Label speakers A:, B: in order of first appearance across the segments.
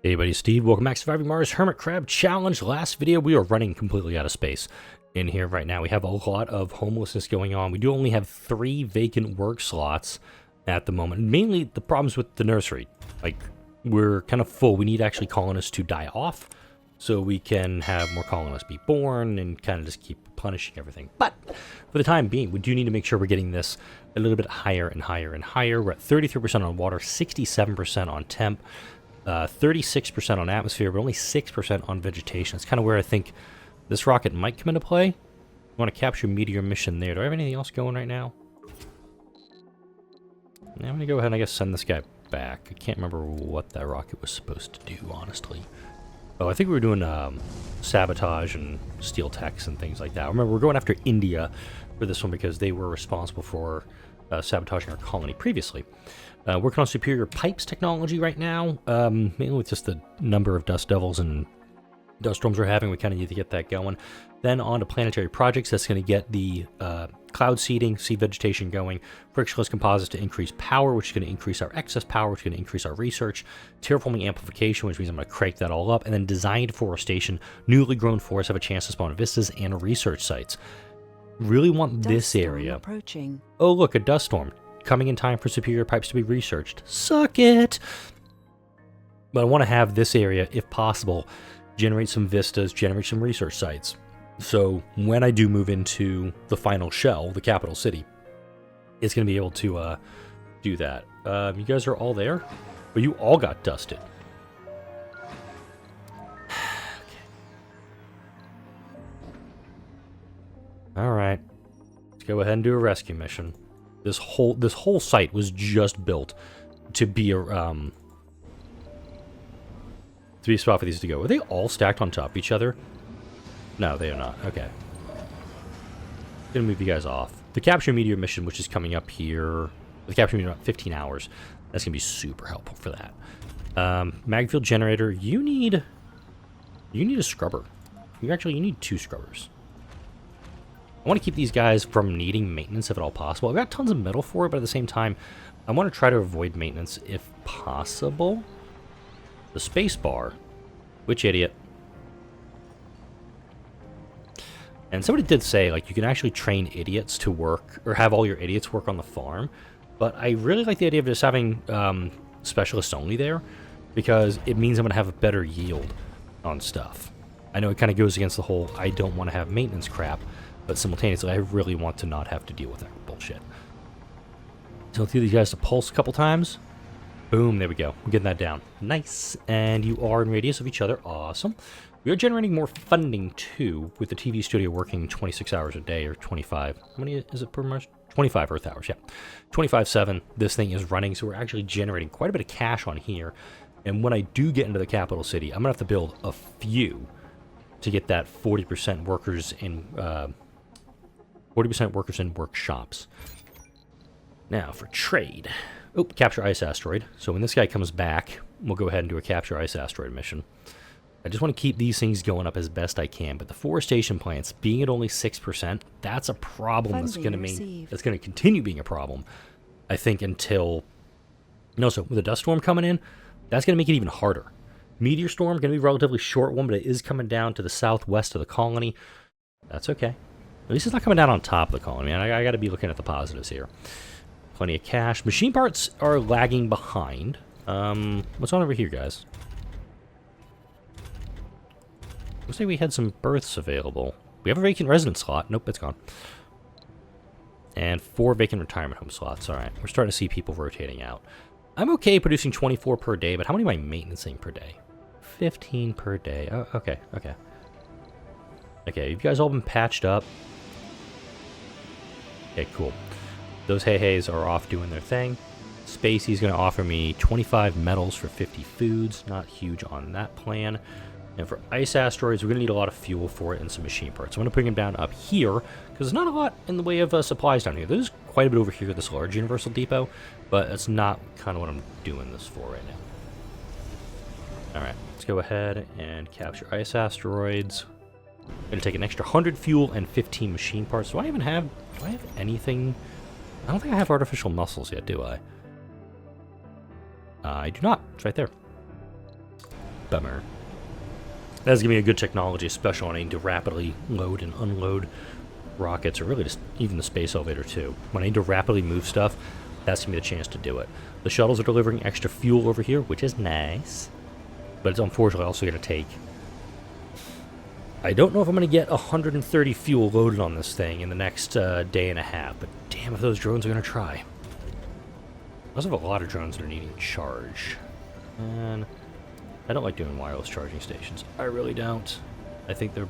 A: Hey buddy, Steve. Welcome back to Surviving Mars Hermit Crab Challenge. Last video, we are running completely out of space in here right now. We have a lot of homelessness going on. We do only have 3 vacant work slots at the moment. Mainly the problems with the nursery. Like, we're kind of full. We need actually colonists to die off so we can have more colonists be born and kind of just keep replenishing everything. But for the time being, we do need to make sure we're getting this a little bit higher and higher and higher. We're at 33% on water, 67% on temp. 36% on atmosphere, but only 6% on vegetation. That's kind of where I think this rocket might come into play. I want to capture meteor mission there. Do I have anything else going right now? I'm going to go ahead and I guess send this guy back. I can't remember what that rocket was supposed to do, honestly. Oh, I think we were doing sabotage and steel techs and things like that. Remember, we're going after India for this one because they were responsible for sabotaging our colony previously. Working on superior pipes technology right now, mainly with just the number of dust devils and dust storms we're having. We kind of need to get that going. Then on to planetary projects. That's going to get the cloud seeding, seed vegetation going. Frictionless composites to increase power, which is going to increase our excess power, which is going to increase our research. Terraforming amplification, which means I'm going to crank that all up. And then design deforestation. Newly grown forests have a chance to spawn vistas and research sites. Really want this area.
B: Approaching.
A: Oh, look, a dust storm. Coming in time for superior pipes to be researched. Suck it! But I want to have this area, if possible, generate some vistas, generate some research sites. So when I do move into the final shell, the capital city, it's going to be able to do that. You guys are all there? But you all got dusted. Okay. Alright. Let's go ahead and do a rescue mission. This whole site was just built to be a spot for these to go. Are they all stacked on top of each other? No, they are not. Okay. Gonna move you guys off. The capture meteor mission, which is coming up here, the capture meteor about 15 hours. That's gonna be super helpful for that. Magfield generator. You need a scrubber. You need 2 scrubbers. I want to keep these guys from needing maintenance if at all possible. I've got tons of metal for it, but at the same time, I want to try to avoid maintenance if possible. The space bar. Which idiot? And somebody did say, like, you can actually train idiots to work, or have all your idiots work on the farm. But I really like the idea of just having specialists only there, because it means I'm going to have a better yield on stuff. I know it kind of goes against the whole, I don't want to have maintenance crap. But simultaneously, I really want to not have to deal with that bullshit. So let's do these guys to pulse a couple times. Boom, there we go. We're getting that down. Nice. And you are in radius of each other. Awesome. We are generating more funding, too, with the TV studio working 26 hours a day, or 25. How many is it per month? 25 Earth hours, yeah. 25/7. This thing is running, so we're actually generating quite a bit of cash on here. And when I do get into the capital city, I'm going to have to build a few to get that 40% workers in... 40% workers in workshops. Now, for trade. Oh, capture ice asteroid. So when this guy comes back, we'll go ahead and do a capture ice asteroid mission. I just want to keep these things going up as best I can, but the forestation plants, being at only 6%, that's a problem that's going to continue being a problem, I think, until... No, so with the dust storm coming in, that's going to make it even harder. Meteor storm, going to be a relatively short one, but it is coming down to the southwest of the colony. That's okay. At least it's not coming down on top of the colony, man. I got to be looking at the positives here. Plenty of cash. Machine parts are lagging behind. What's on over here, guys? Looks like we had some berths available. We have a vacant residence slot. Nope, it's gone. And 4 vacant retirement home slots. All right, we're starting to see people rotating out. I'm okay producing 24 per day, but how many am I maintenancing per day? 15 per day. Oh, okay. Okay, you guys all been patched up? Okay, cool. Those hey-hays are off doing their thing. Spacey's going to offer me 25 metals for 50 foods. Not huge on that plan. And for ice asteroids, we're going to need a lot of fuel for it and some machine parts. So I'm going to bring them down up here, because there's not a lot in the way of supplies down here. There's quite a bit over here at this large universal depot, but that's not kind of what I'm doing this for right now. Alright, let's go ahead and capture ice asteroids. I'm going to take an extra 100 fuel and 15 machine parts. Do I have anything? I don't think I have artificial muscles yet, do I? I do not. It's right there. Bummer. That's giving me a good technology, especially when I need to rapidly load and unload rockets, or really just even the space elevator too. When I need to rapidly move stuff, that's giving me the chance to do it. The shuttles are delivering extra fuel over here, which is nice. But it's unfortunately also going to take... I don't know if I'm going to get 130 fuel loaded on this thing in the next day and a half, but damn if those drones are going to try. I also have a lot of drones that are needing charge. And I don't like doing wireless charging stations. I really don't. I think they're...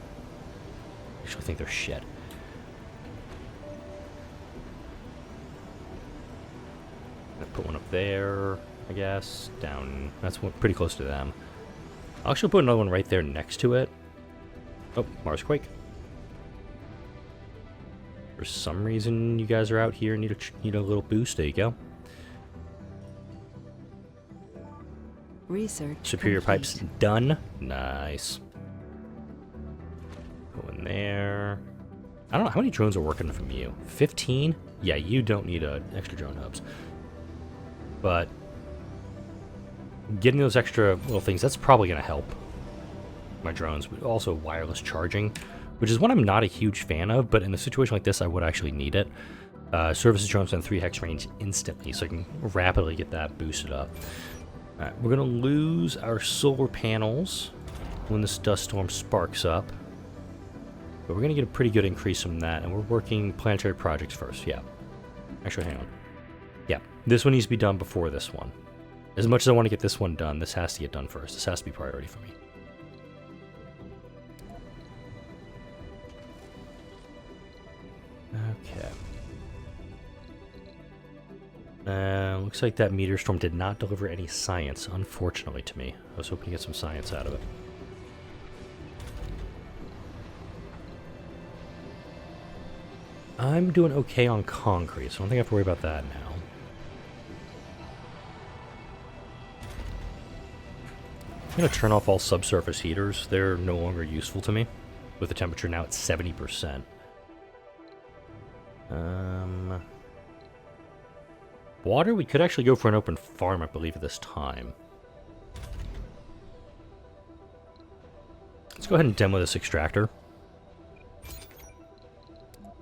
A: actually think they're shit. Put one up there, I guess. Down. That's one pretty close to them. I'll actually put another one right there next to it. Oh, Marsquake. For some reason, you guys are out here and need a little boost. There you go.
B: Research
A: Superior
B: complete.
A: pipes done. Nice. Go in there. I don't know how many drones are working from you. 15? Yeah, you don't need extra drone hubs. But getting those extra little things, that's probably going to help my drones. But also wireless charging, which is what I'm not a huge fan of, but in a situation like this, I would actually need it. Services drones in 3 hex range instantly, so I can rapidly get that boosted up. Alright, we're going to lose our solar panels when this dust storm sparks up. But we're going to get a pretty good increase from that, and we're working planetary projects first. Yeah. Actually, hang on. Yeah, this one needs to be done before this one. As much as I want to get this one done, this has to get done first. This has to be priority for me. Okay. Looks like that meteor storm did not deliver any science, unfortunately to me. I was hoping to get some science out of it. I'm doing okay on concrete, so I don't think I have to worry about that now. I'm going to turn off all subsurface heaters. They're no longer useful to me, with the temperature now at 70%. Water, we could actually go for an open farm, I believe, at this time. Let's go ahead and demo this extractor.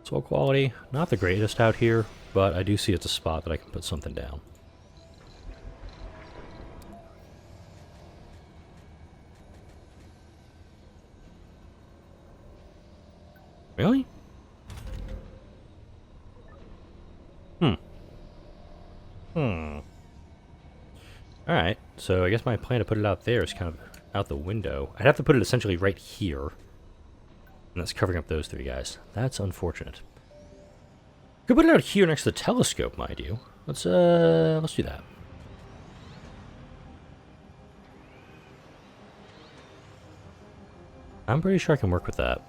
A: Soil quality, not the greatest out here, but I do see it's a spot that I can put something down. Really? Alright, so I guess my plan to put it out there is kind of out the window. I'd have to put it essentially right here. And that's covering up those 3 guys. That's unfortunate. Could put it out here next to the telescope, mind you. Let's do that. I'm pretty sure I can work with that.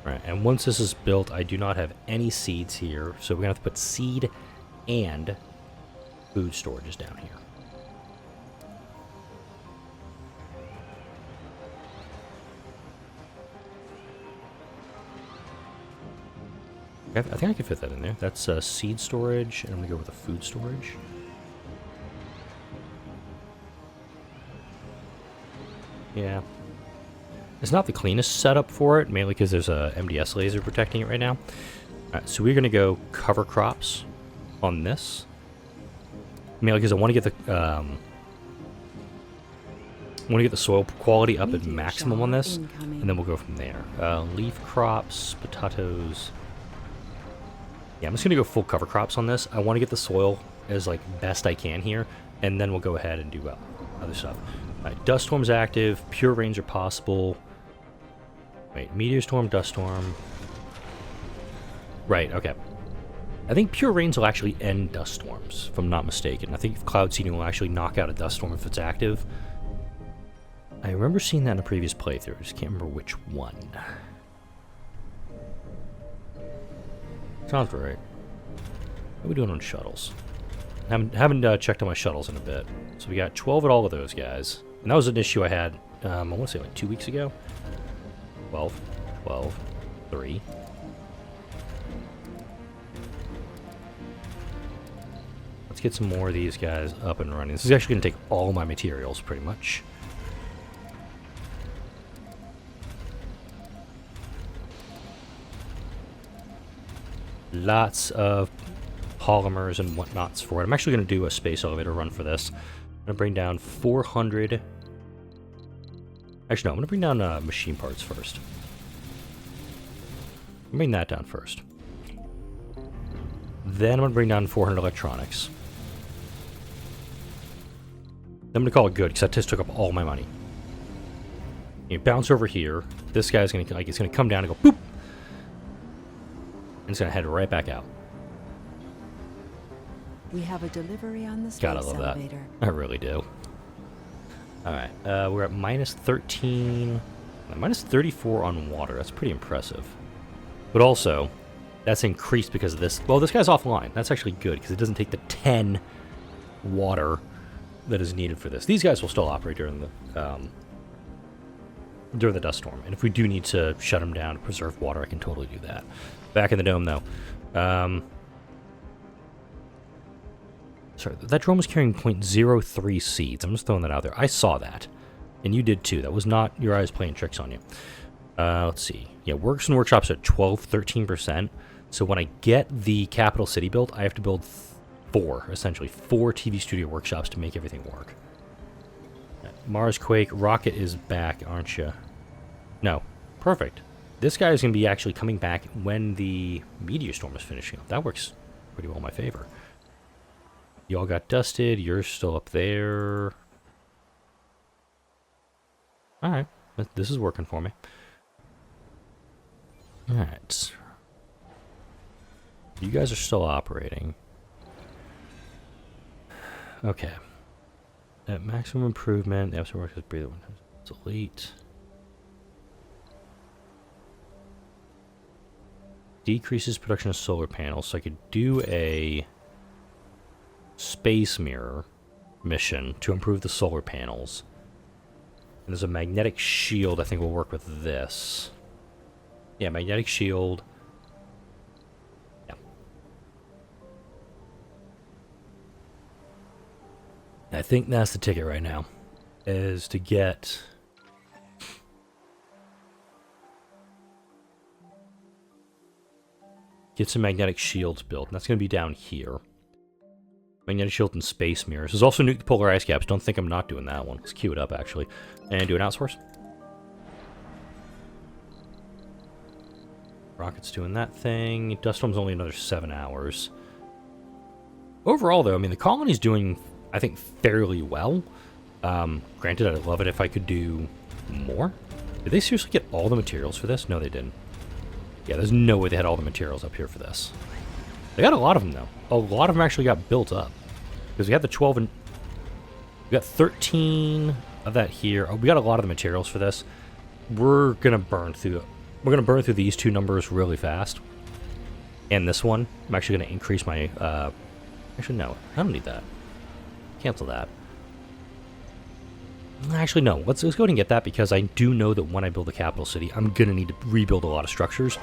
A: Right, and once this is built, I do not have any seeds here, so we're going to have to put seed and food storages down here. I think I can fit that in there. That's seed storage, and I'm going to go with a food storage. Yeah. It's not the cleanest setup for it, mainly because there's a MDS laser protecting it right now. Alright, so we're going to go cover crops on this. Mainly because I want to get the soil quality up at maximum on this, and then we'll go from there. Leaf crops, potatoes. Yeah, I'm just going to go full cover crops on this. I want to get the soil as like best I can here, and then we'll go ahead and do other stuff. Alright, dust storm's active, pure rains are possible. Wait, meteor storm, dust storm. Right, okay. I think pure rains will actually end dust storms, if I'm not mistaken. I think cloud seeding will actually knock out a dust storm if it's active. I remember seeing that in a previous playthrough, I just can't remember which one. Sounds right. What are we doing on shuttles? Haven't checked on my shuttles in a bit. So we got 12 at all of those guys. And that was an issue I had, I want to say like 2 weeks ago. 12, 12, 3. Let's get some more of these guys up and running. This is actually going to take all my materials, pretty much. Lots of polymers and whatnots for it. I'm actually going to do a space elevator run for this. I'm going to bring down 400... Actually, no, I'm going to bring down machine parts first. Bring that down first. Then I'm going to bring down 400 electronics. I'm going to call it good, because that just took up all my money. You bounce over here. This guy's going to, like, it's going to come down and go, boop! And it's going to head right back out.
B: We have a delivery on the space
A: Gotta love
B: elevator.
A: that. I really do. Alright, we're at minus 13... minus 34 on water. That's pretty impressive. But also, that's increased because of this. Well, this guy's offline. That's actually good, because it doesn't take the 10 water that is needed for this. These guys will still operate during the dust storm, and if we do need to shut them down to preserve water, I can totally do that. Back in the dome, though. Sorry, that drone was carrying 0.03 seeds. I'm just throwing that out there. I saw that, and you did too. That was not your eyes playing tricks on you. Let's see. Yeah, works and workshops at 13%. So when I get the capital city built, I have to build essentially four TV studio workshops to make everything work. Marsquake, Rocket is back, aren't you? No. Perfect. This guy is going to be actually coming back when the meteor storm is finishing up. That works pretty well in my favor. Y'all got dusted. You're still up there. Alright. This is working for me. Alright. You guys are still operating. Okay. At maximum improvement, the absolute work is breather one. Delete. Decreases production of solar panels, so I could do a space mirror mission to improve the solar panels. And there's a magnetic shield I think will work with this. Yeah, magnetic shield. Yeah. I think that's the ticket right now, is to get some magnetic shields built. And that's going to be down here. Magnetic shield and space mirrors. There's also nuke the polar ice caps. Don't think I'm not doing that one. Let's queue it up, actually. And do an outsource. Rocket's doing that thing. Dust Storm's only another 7 hours. Overall, though, I mean, the colony's doing, I think, fairly well. Granted, I'd love it if I could do more. Did they seriously get all the materials for this? No, they didn't. Yeah, there's no way they had all the materials up here for this. They got a lot of them, though. A lot of them actually got built up. Because we had the 12 and... We got 13 of that here. Oh, we got a lot of the materials for this. We're going to burn through it. We're going to burn through these two numbers really fast. And this one. I'm actually going to increase my... Actually, no. I don't need that. Cancel that. Actually, no. Let's go ahead and get that, because I do know that when I build the capital city, I'm going to need to rebuild a lot of structures.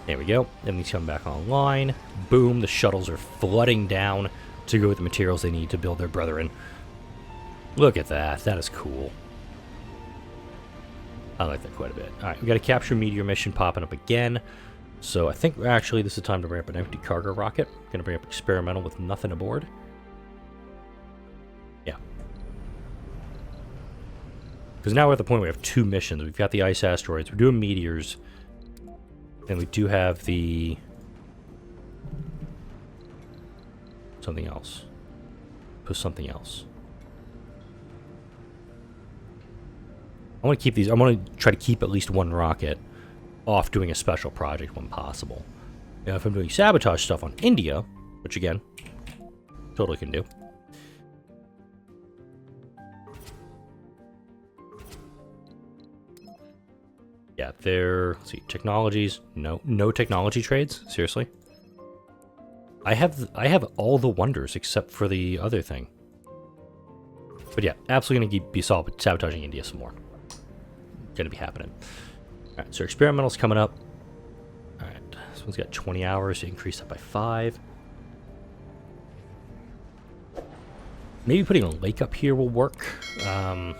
A: There we go. And these come back online. Boom. The shuttles are flooding down to go with the materials they need to build their brethren. Look at that. That is cool. I like that quite a bit. Alright, we got a capture meteor mission popping up again. So I think actually this is time to bring up an empty cargo rocket. Gonna bring up experimental with nothing aboard. Yeah. Because now we're at the point where we have two missions. We've got the ice asteroids. We're doing meteors. And we do have the... something else. Put something else. I want to keep these... I want to try to keep at least one rocket off doing a special project when possible. Now, if I'm doing sabotage stuff on India, which again, totally can do. Yeah, there. Let's see, technologies. No technology trades. Seriously, I have all the wonders except for the other thing. But yeah, absolutely gonna be sabotaging India some more. Gonna be happening. All right, so experimental's coming up. All right, this one's got 20 hours. Increase that by 5. Maybe putting a lake up here will work. You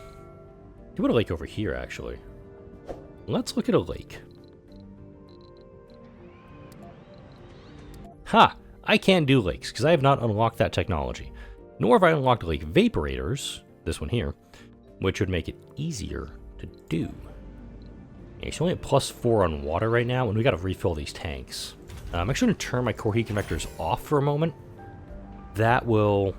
A: put a lake over here, actually. Let's look at a lake. Ha! I can do lakes, because I have not unlocked that technology. Nor have I unlocked lake vaporators, this one here, which would make it easier to do. Yeah, it's only at +4 on water right now, and we gotta refill these tanks. I'm actually gonna turn my core heat convectors off for a moment. That will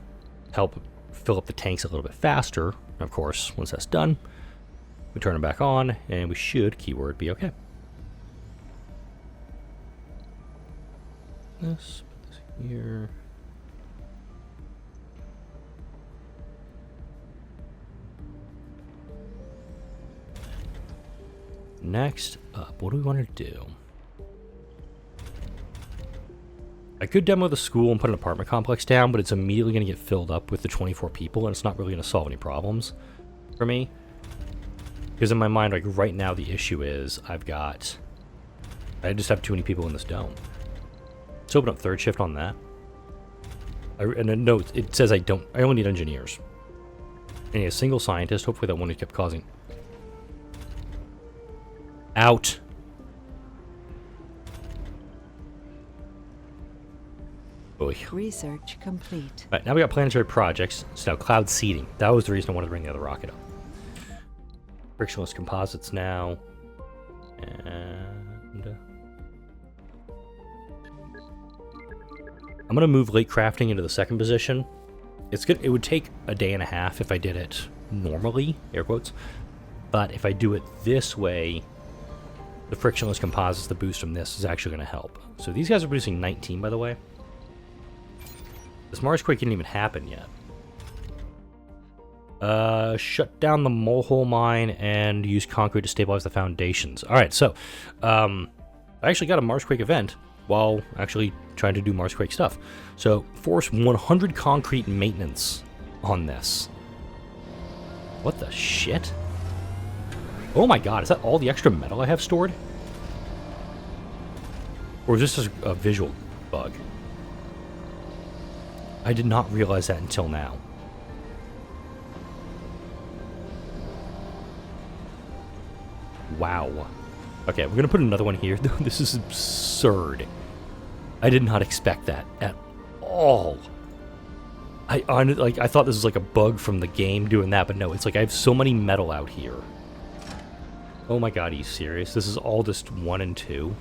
A: help fill up the tanks a little bit faster. And of course, once that's done, we turn them back on, and we should, keyword, be okay. Put this here. Next up, what do we want to do? I could demo the school and put an apartment complex down, but it's immediately going to get filled up with the 24 people, and it's not really going to solve any problems for me. Because in my mind, like right now, the issue is I just have too many people in this dome. Let's open up third shift on that. And no, it says I only need engineers. I need a single scientist. Hopefully that one who kept causing... Out. Oy.
B: Research complete.
A: Right, now we got planetary projects. So now cloud seeding. That was the reason I wanted to bring the other rocket up. Frictionless composites now. And... I'm going to move lake crafting into the second position. It's good. It would take a day and a half if I did it normally, air quotes. But if I do it this way, the frictionless composites, the boost from this, is actually going to help. So these guys are producing 19, by the way. This Marsquake didn't even happen yet. Shut down the Mohole Mine and use concrete to stabilize the foundations. Alright, so, I actually got a Marsquake event while actually trying to do Marsquake stuff. So, force 100 concrete maintenance on this. What the shit? Oh my god, is that all the extra metal I have stored? Or is this just a visual bug? I did not realize that until now. Wow. Okay, we're gonna put another one here. This is absurd. I did not expect that at all. I thought this was like a bug from the game doing that, but no, it's like I have so many metal out here. Oh my god, are you serious? This is all just 1 and 2?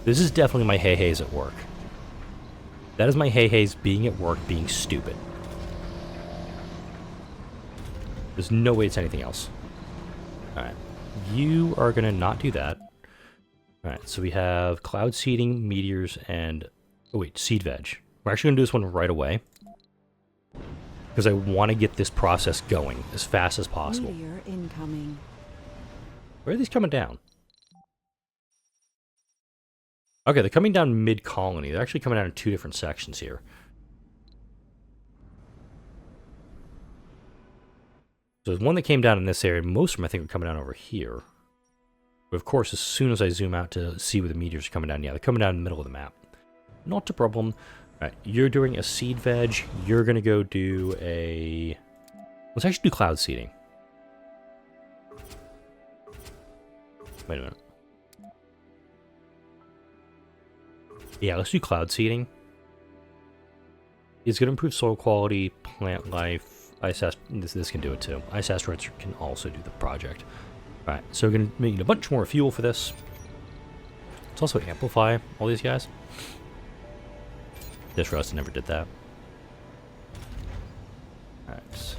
A: This is definitely my hey-hays at work. That is my hey-hays being at work, being stupid. There's no way it's anything else. Alright. You are gonna not do that. Alright, so we have cloud seeding, meteors, and... Oh wait, seed veg. We're actually gonna do this one right away. Because I want to get this process going as fast as possible.
B: Meteor incoming.
A: Where are these coming down? Okay, they're coming down mid-colony. They're actually coming down in 2 different sections here. So there's one that came down in this area. Most of them, I think, are coming down over here. But of course, as soon as I zoom out to see where the meteors are coming down, yeah, they're coming down in the middle of the map. Not a problem. Alright, you're doing a seed veg. You're going to go do a... Let's actually do cloud seeding. Wait a minute. Yeah, let's do cloud seeding. It's going to improve soil quality, plant life, ice this can do it too. Ice asteroids can also do the project. Alright, so we're going to need a bunch more fuel for this. Let's also amplify all these guys. This Rust never did that. Alright.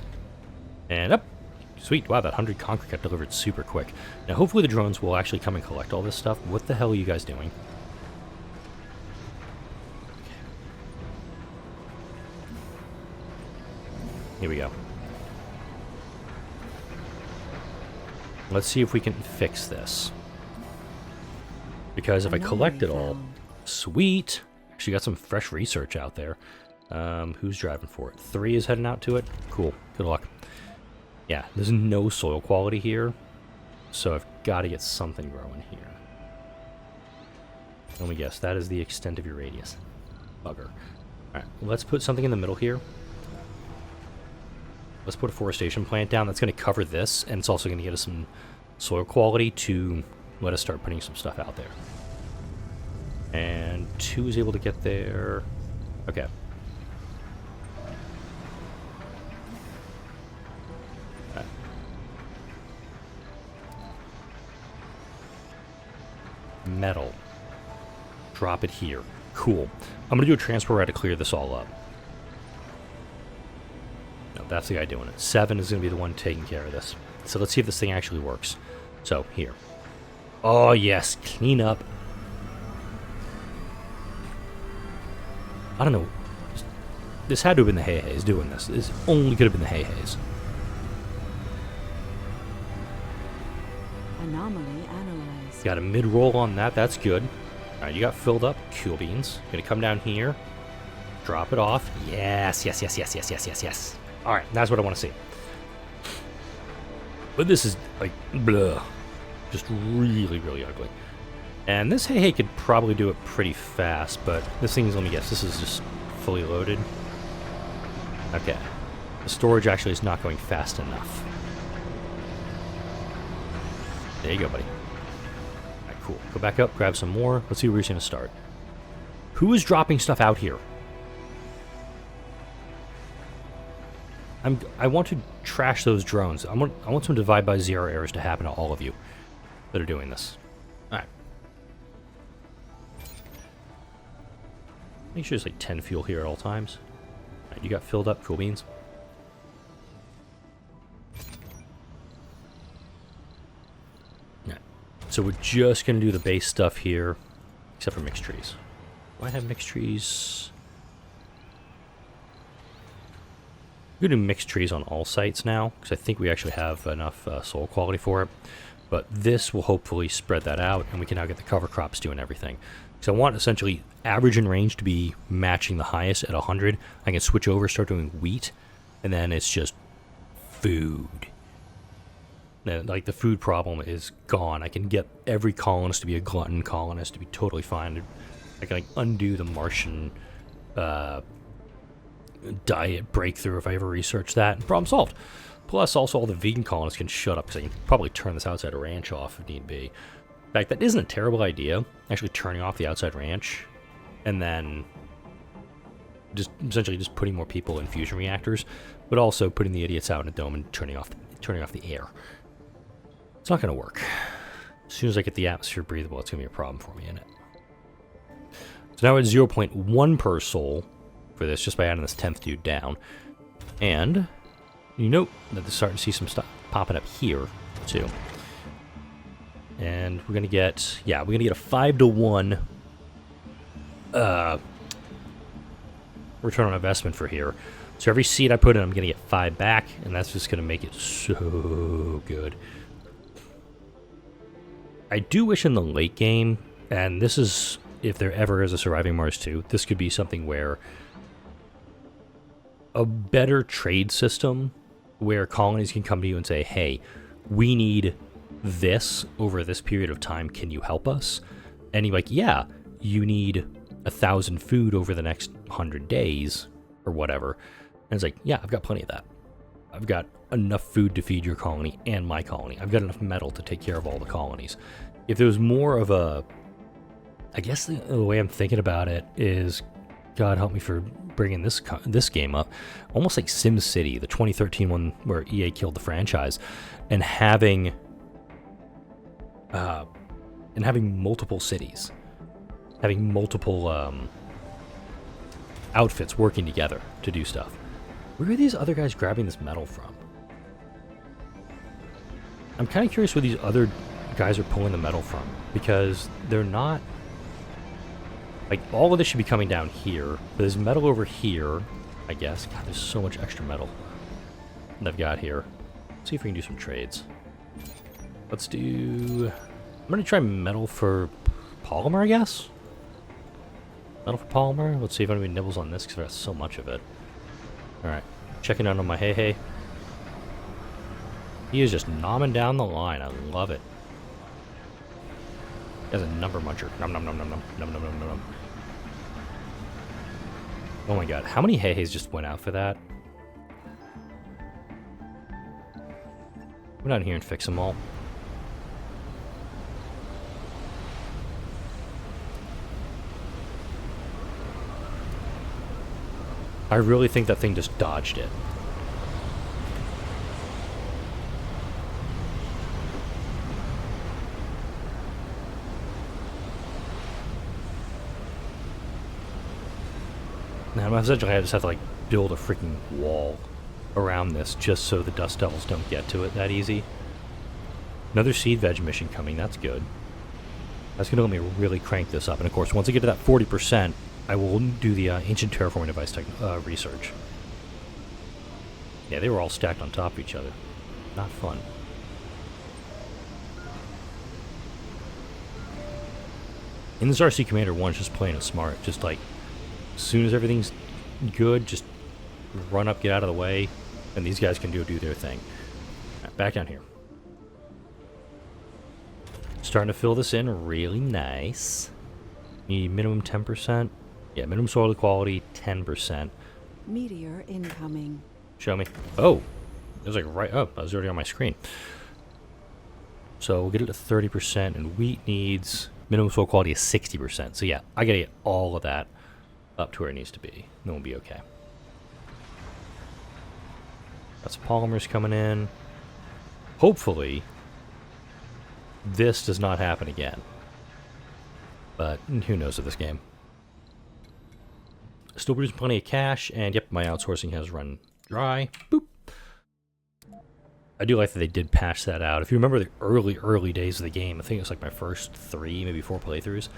A: And up. Sweet. Wow, that 100 concrete got delivered super quick. Now, hopefully the drones will actually come and collect all this stuff. What the hell are you guys doing? Here we go. Let's see if we can fix this. Because if I collect it all... Sweet! Actually got some fresh research out there. Who's driving for it? 3 is heading out to it? Cool. Good luck. Yeah, there's no soil quality here. So I've got to get something growing here. Let me guess. That is the extent of your radius. Bugger. Alright, let's put something in the middle here. Let's put a forestation plant down. That's going to cover this, and it's also going to get us some soil quality to let us start putting some stuff out there. And 2 is able to get there. Okay. Okay. Metal. Drop it here. Cool. I'm going to do a transfer route to clear this all up. No, that's the guy doing it. 7 is going to be the one taking care of this. So let's see if this thing actually works. So, here. Oh, yes. Clean up. I don't know. This had to have been the Hay-Hays doing this. This only could have been the Hay-Hays.
B: Anomaly analyzed.
A: Got a mid-roll on that. That's good. Alright, you got filled up. Cool beans. Gonna come down here. Drop it off. Yes, yes, yes, yes, yes, yes, yes, yes. Alright, that's what I want to see. But this is, like, blah. Just really, really ugly. And this Hay-Hay could probably do it pretty fast, but this thing's, let me guess, this is just fully loaded. Okay. The storage actually is not going fast enough. There you go, buddy. Alright, cool. Go back up, grab some more. Let's see where he's going to start. Who is dropping stuff out here? I want to trash those drones. I want some divide by 0 errors to happen to all of you that are doing this. Alright. Make sure there's like 10 fuel here at all times. Alright, you got filled up. Cool beans. Alright. So we're just going to do the base stuff here, except for mixed trees. Do I have mixed trees? We're going to do mixed trees on all sites now, because I think we actually have enough soil quality for it. But this will hopefully spread that out, and we can now get the cover crops doing everything. So I want essentially average and range to be matching the highest at 100. I can switch over, start doing wheat, and then it's just food. Now, like, the food problem is gone. I can get every colonist to be a glutton colonist to be totally fine. I can, like, undo the Martian diet breakthrough if I ever research that. Problem solved. Plus, also, all the vegan colonists can shut up, because I can probably turn this outside ranch off if need be. In fact, that isn't a terrible idea, actually turning off the outside ranch, and then just essentially just putting more people in fusion reactors, but also putting the idiots out in a dome and turning off the air. It's not going to work. As soon as I get the atmosphere breathable, it's going to be a problem for me in it. So now we're at 0.1 per soul for this, just by adding this 10th dude down. And you note that they're starting to see some stuff popping up here, too. And we're going to get, yeah, we're going to get a 5-to-1 return on investment for here. So every seed I put in, I'm going to get 5 back, and that's just going to make it so good. I do wish in the late game, and this is, if there ever is a Surviving Mars 2, this could be something where a better trade system where colonies can come to you and say, hey, we need this over this period of time, can you help us? And you're like, yeah, you need 1,000 food over the next 100 days or whatever. And it's like, yeah, I've got plenty of that. I've got enough food to feed your colony and my colony. I've got enough metal to take care of all the colonies. If there was more of a, I guess the way I'm thinking about it is, God help me for bringing this game up, almost like SimCity, the 2013 one where EA killed the franchise, and having multiple cities, having multiple outfits working together to do stuff. Where are these other guys grabbing this metal from? I'm kind of curious where these other guys are pulling the metal from, because they're not, like, all of this should be coming down here, but there's metal over here, I guess. God, there's so much extra metal that I've got here. Let's see if we can do some trades. Let's do, I'm going to try metal for polymer, I guess? Metal for polymer? Let's see if anybody nibbles on this, because I've got so much of it. Alright, checking out on my Hay-Hay. He is just nomming down the line. I love it. He has a number muncher. Nom nom nom nom nom nom nom nom nom. Oh my god, how many Hay-Hays just went out for that? Come down here and fix them all. I really think that thing just dodged it. Now, essentially, I just have to, like, build a freaking wall around this just so the dust devils don't get to it that easy. Another seed veg mission coming. That's good. That's going to let me really crank this up. And, of course, once I get to that 40%, I will do the ancient terraforming device research. Yeah, they were all stacked on top of each other. Not fun. In this RC Commander 1, just playing it smart. Just, like, as soon as everything's good, just run up, get out of the way, and these guys can do their thing. Right, back down here. Starting to fill this in really nice. Need minimum 10%. Yeah, minimum soil quality, 10%.
B: Meteor incoming.
A: Show me. Oh! It was like right up. I was already on my screen. So we'll get it to 30%, and wheat needs minimum soil quality is 60%. So yeah, I gotta get all of that up to where it needs to be. Then we'll be okay. That's polymers coming in. Hopefully, this does not happen again. But who knows with this game. Still producing plenty of cash, and yep, my outsourcing has run dry. Boop. I do like that they did patch that out. If you remember the early days of the game, I think it was like my first 3, maybe 4 playthroughs.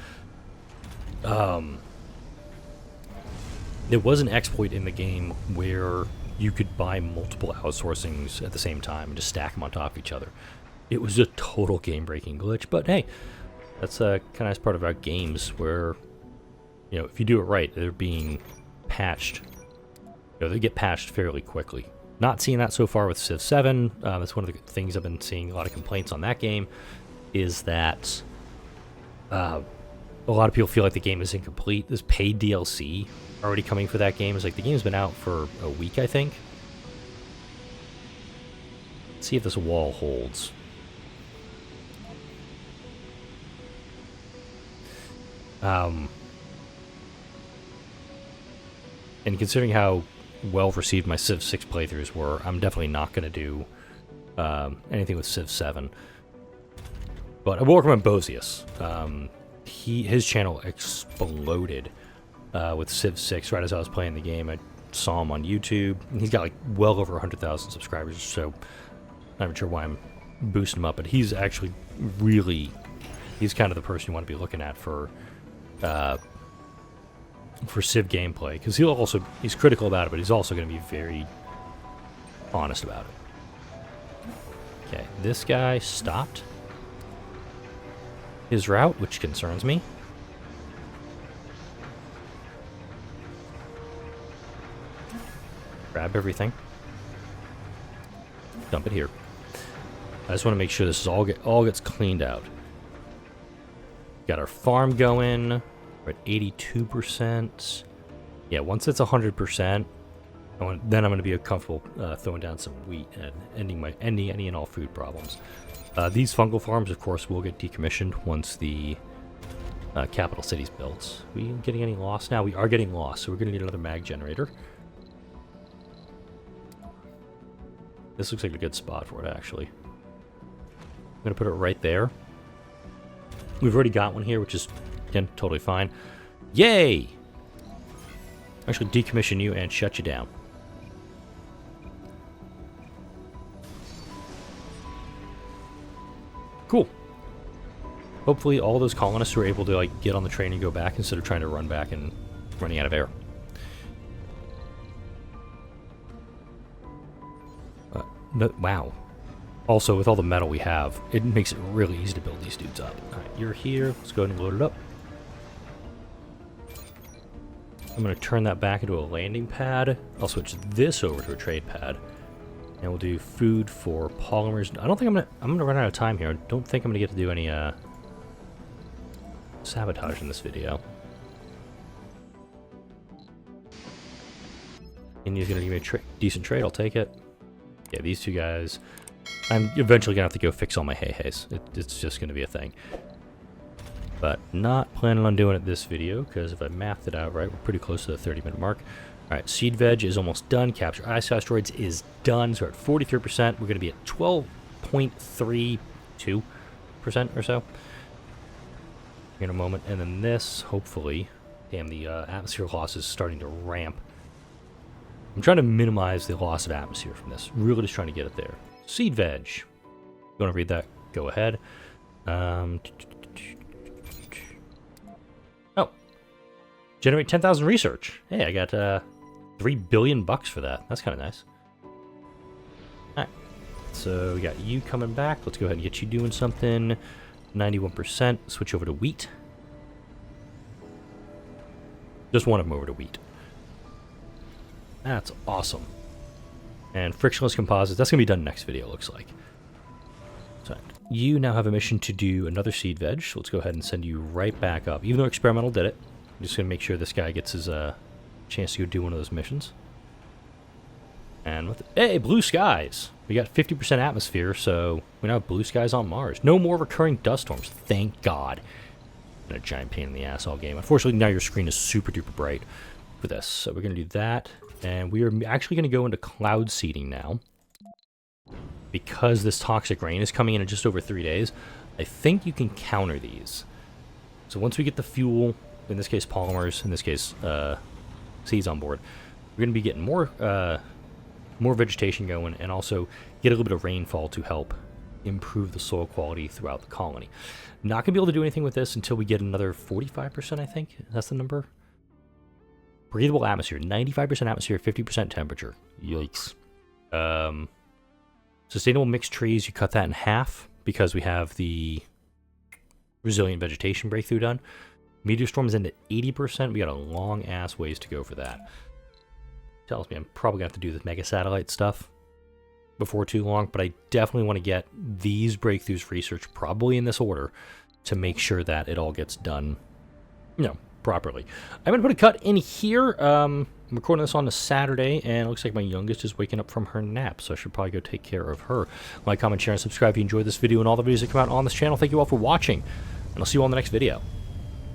A: There was an exploit in the game where you could buy multiple outsourcings at the same time and just stack them on top of each other. It was a total game-breaking glitch, but hey, that's a kind of nice part about games where, you know, if you do it right, they're being patched. You know, they get patched fairly quickly. Not seeing that so far with Civ 7. That's one of the things I've been seeing a lot of complaints on that game, is that a lot of people feel like the game is incomplete. There's paid DLC already coming for that game. It's like the game's been out for a week, I think. Let's see if this wall holds. And considering how well received my Civ 6 playthroughs were, I'm definitely not going to do anything with Civ 7. But I will recommend Bozius. His channel exploded with Civ 6 right as I was playing the game. I saw him on YouTube. He's got like well over 100,000 subscribers, so I'm not sure why I'm boosting him up, but he's actually really, he's kind of the person you want to be looking at for Civ gameplay, because he's critical about it, but he's also going to be very honest about it. Okay, this guy stopped his route, which concerns me. Grab everything. Dump it here. I just want to make sure this is all gets cleaned out. Got our farm going. We're at 82%. Yeah, once it's 100%, then I'm going to be comfortable throwing down some wheat and ending any and all food problems. These fungal farms, of course, will get decommissioned once the capital city's built. Are we getting any loss now? We are getting loss, so we're going to need another mag generator. This looks like a good spot for it, actually. I'm going to put it right there. We've already got one here, which is, again, totally fine. Yay! Actually decommission you and shut you down. Cool. Hopefully all those colonists were able to like get on the train and go back instead of trying to run back and running out of air. Wow. Also, with all the metal we have, it makes it really easy to build these dudes up. Alright, you're here. Let's go ahead and load it up. I'm going to turn that back into a landing pad. I'll switch this over to a trade pad. And we'll do food for polymers. I don't think I'm gonna run out of time here. I don't think I'm gonna get to do any sabotage in this video. India's gonna give me a decent trade. I'll take it. Yeah, these two guys. I'm eventually going to have to go fix all my hay-hays. It's just going to be a thing. But not planning on doing it this video, because if I mathed it out right, we're pretty close to the 30-minute mark. Alright, seed veg is almost done. Capture ice asteroids is done. So we're at 43%. We're going to be at 12.32% or so in a moment. And then this, hopefully... Damn, the atmosphere loss is starting to ramp. I'm trying to minimize the loss of atmosphere from this. Really just trying to get it there. Seed veg. You want to read that? Go ahead. Oh. Generate 10,000 research. Hey, I got 3 billion bucks for that. That's kind of nice. Alright. So we got you coming back. Let's go ahead and get you doing something. 91%. Switch over to wheat. Just want them over to wheat. That's awesome. And frictionless composites, that's going to be done next video, looks like. So you now have a mission to do another seed veg, so let's go ahead and send you right back up. Even though experimental did it, I'm just going to make sure this guy gets his chance to go do one of those missions. And with hey, blue skies! We got 50% atmosphere, so we now have blue skies on Mars. No more recurring dust storms, thank God. And a giant pain in the ass all game. Unfortunately, now your screen is super duper bright for this. So we're going to do that. And we are actually going to go into cloud seeding now. Because this toxic rain is coming in just over 3 days, I think you can counter these. So once we get the fuel, in this case polymers, in this case seeds on board, we're going to be getting more vegetation going and also get a little bit of rainfall to help improve the soil quality throughout the colony. Not going to be able to do anything with this until we get another 45%, I think. That's the number. Breathable atmosphere. 95% atmosphere, 50% temperature. Yikes. Sustainable mixed trees, you cut that in half because we have the resilient vegetation breakthrough done. Meteor storm is into 80%. We got a long-ass ways to go for that. Tells me I'm probably going to have to do this mega satellite stuff before too long, but I definitely want to get these breakthroughs research probably in this order to make sure that it all gets done, you know, properly. I'm going to put a cut in here. I'm recording this on a Saturday, and it looks like my youngest is waking up from her nap, so I should probably go take care of her. Like, comment, share, and subscribe if you enjoyed this video and all the videos that come out on this channel. Thank you all for watching, and I'll see you all in the next video.